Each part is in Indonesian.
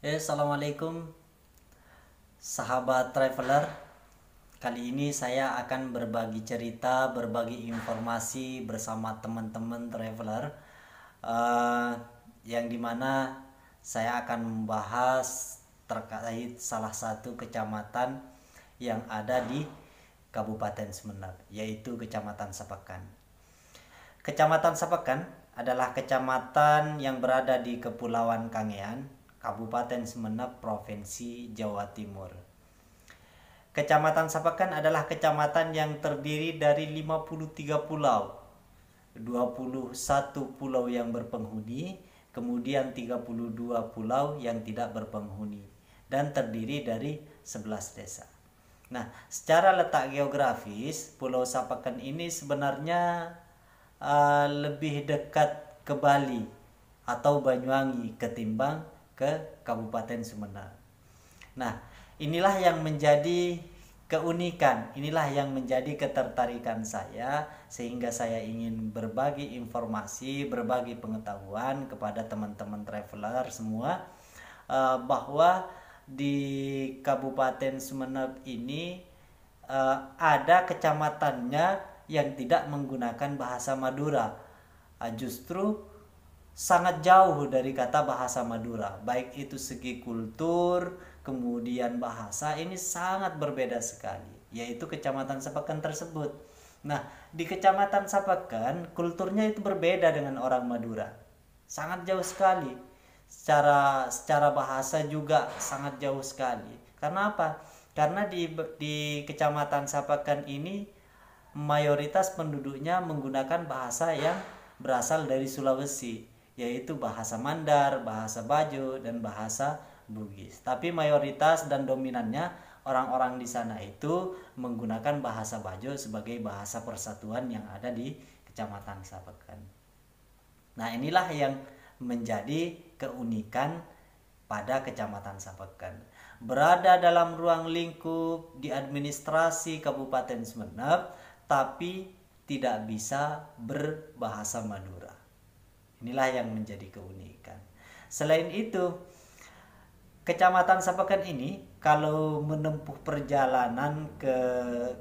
Oke, assalamualaikum sahabat traveler. Kali ini saya akan berbagi cerita, berbagi informasi bersama teman-teman traveler, yang dimana saya akan membahas terkait salah satu kecamatan yang ada di Kabupaten Sumeneb, yaitu Kecamatan Sapekan. Kecamatan Sapekan adalah kecamatan yang berada di Kepulauan Kangean, Kabupaten Sumeneb, Provinsi Jawa Timur. Kecamatan Sapekan adalah kecamatan yang terdiri dari 53 pulau, 21 pulau yang berpenghuni, kemudian 32 pulau yang tidak berpenghuni, dan terdiri dari 11 desa. Nah, secara letak geografis, Pulau Sapekan ini sebenarnya lebih dekat ke Bali atau Banyuwangi ketimbang ke Kabupaten Sumeneb. Nah, inilah yang menjadi keunikan, inilah yang menjadi ketertarikan saya, sehingga saya ingin berbagi informasi, berbagi pengetahuan kepada teman-teman traveler semua, bahwa di Kabupaten Sumeneb ini ada kecamatannya yang tidak menggunakan bahasa Madura. Justru sangat jauh dari kata bahasa Madura, baik itu segi kultur, kemudian bahasa, ini sangat berbeda sekali, yaitu Kecamatan Sapekan tersebut. Nah, di Kecamatan Sapekan kulturnya itu berbeda dengan orang Madura, sangat jauh sekali. Secara bahasa juga sangat jauh sekali. Karena apa? Karena di Kecamatan Sapekan ini mayoritas penduduknya menggunakan bahasa yang berasal dari Sulawesi, yaitu bahasa Mandar, bahasa Bajo, dan bahasa Bugis. Tapi mayoritas dan dominannya orang-orang di sana itu menggunakan bahasa Bajo sebagai bahasa persatuan yang ada di Kecamatan Sapekan. Nah, inilah yang menjadi keunikan pada Kecamatan Sapekan. Berada dalam ruang lingkup di administrasi Kabupaten Sumeneb, tapi tidak bisa berbahasa Madura. Inilah yang menjadi keunikan. Selain itu, Kecamatan Sapekan ini kalau menempuh perjalanan ke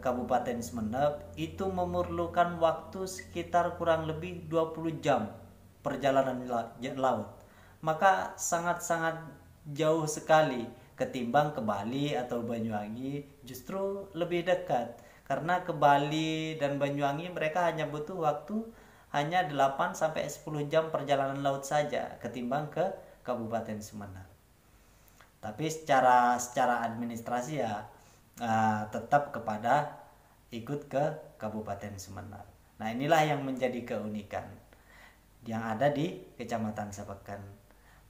Kabupaten Sumeneb itu memerlukan waktu sekitar kurang lebih 20 jam perjalanan laut. Maka sangat-sangat jauh sekali ketimbang ke Bali atau Banyuwangi, justru lebih dekat. Karena ke Bali dan Banyuwangi mereka hanya butuh waktu hanya 8 sampai 10 jam perjalanan laut saja ketimbang ke Kabupaten Sumeneb. Tapi secara administrasi ya tetap kepada ikut ke Kabupaten Sumeneb. Nah, inilah yang menjadi keunikan yang ada di Kecamatan Sapekan.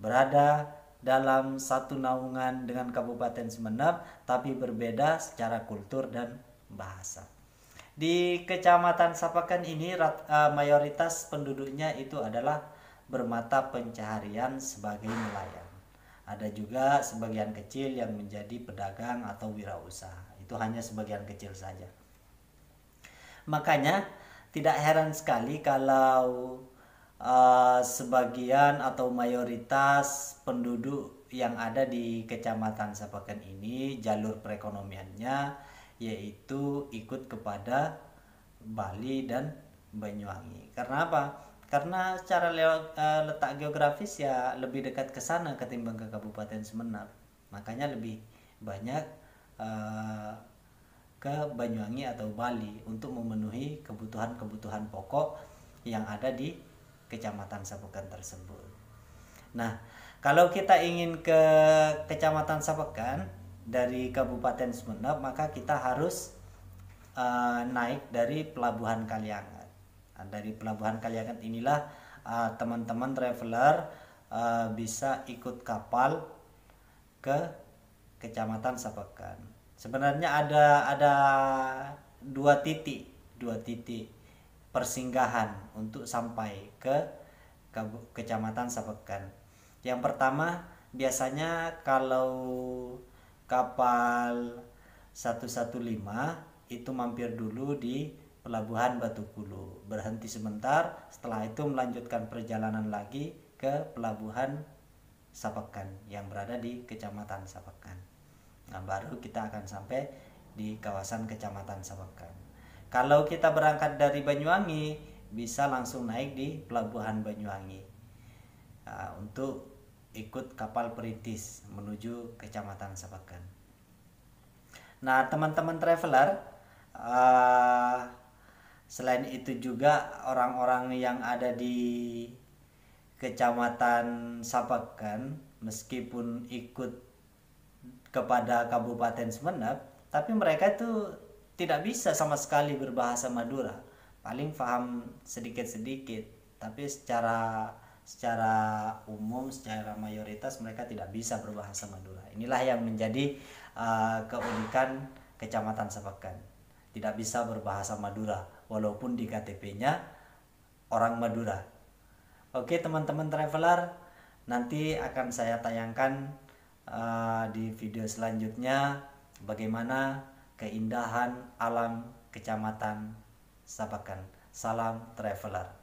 Berada dalam satu naungan dengan Kabupaten Sumeneb, tapi berbeda secara kultur dan bahasa. Di Kecamatan Sapekan ini mayoritas penduduknya itu adalah bermata pencaharian sebagai nelayan. Ada juga sebagian kecil yang menjadi pedagang atau wirausaha. Itu hanya sebagian kecil saja. Makanya tidak heran sekali kalau sebagian atau mayoritas penduduk yang ada di Kecamatan Sapekan ini jalur perekonomiannya yaitu ikut kepada Bali dan Banyuwangi. Karena apa? Karena secara letak geografis ya lebih dekat ke sana ketimbang ke Kabupaten Sumeneb. Makanya lebih banyak ke Banyuwangi atau Bali untuk memenuhi kebutuhan-kebutuhan pokok yang ada di Kecamatan Sapekan tersebut. Nah, kalau kita ingin ke Kecamatan Sapekan dari Kabupaten Sumeneb, maka kita harus naik dari Pelabuhan Kaliangat. Nah, dari Pelabuhan Kaliangat inilah teman-teman traveler bisa ikut kapal ke Kecamatan Sapekan. Sebenarnya ada dua titik persinggahan untuk sampai ke Kecamatan Sapekan. Yang pertama, biasanya kalau kapal 115 itu mampir dulu di Pelabuhan Batukulu, berhenti sebentar, setelah itu melanjutkan perjalanan lagi ke Pelabuhan Sapekan yang berada di Kecamatan Sapekan. Nah, baru kita akan sampai di kawasan Kecamatan Sapekan. Kalau kita berangkat dari Banyuwangi, bisa langsung naik di Pelabuhan Banyuwangi untuk ikut kapal perintis menuju Kecamatan Sapekan. Nah, teman-teman traveler, selain itu juga orang-orang yang ada di Kecamatan Sapekan meskipun ikut kepada Kabupaten Sumeneb, tapi mereka itu tidak bisa sama sekali berbahasa Madura. Paling paham sedikit-sedikit, tapi secara umum, secara mayoritas mereka tidak bisa berbahasa Madura. Inilah yang menjadi keunikan Kecamatan Sapekan. Tidak bisa berbahasa Madura walaupun di KTP-nya orang Madura. Oke teman-teman traveler, nanti akan saya tayangkan di video selanjutnya bagaimana keindahan alam Kecamatan Sapekan. Salam traveler.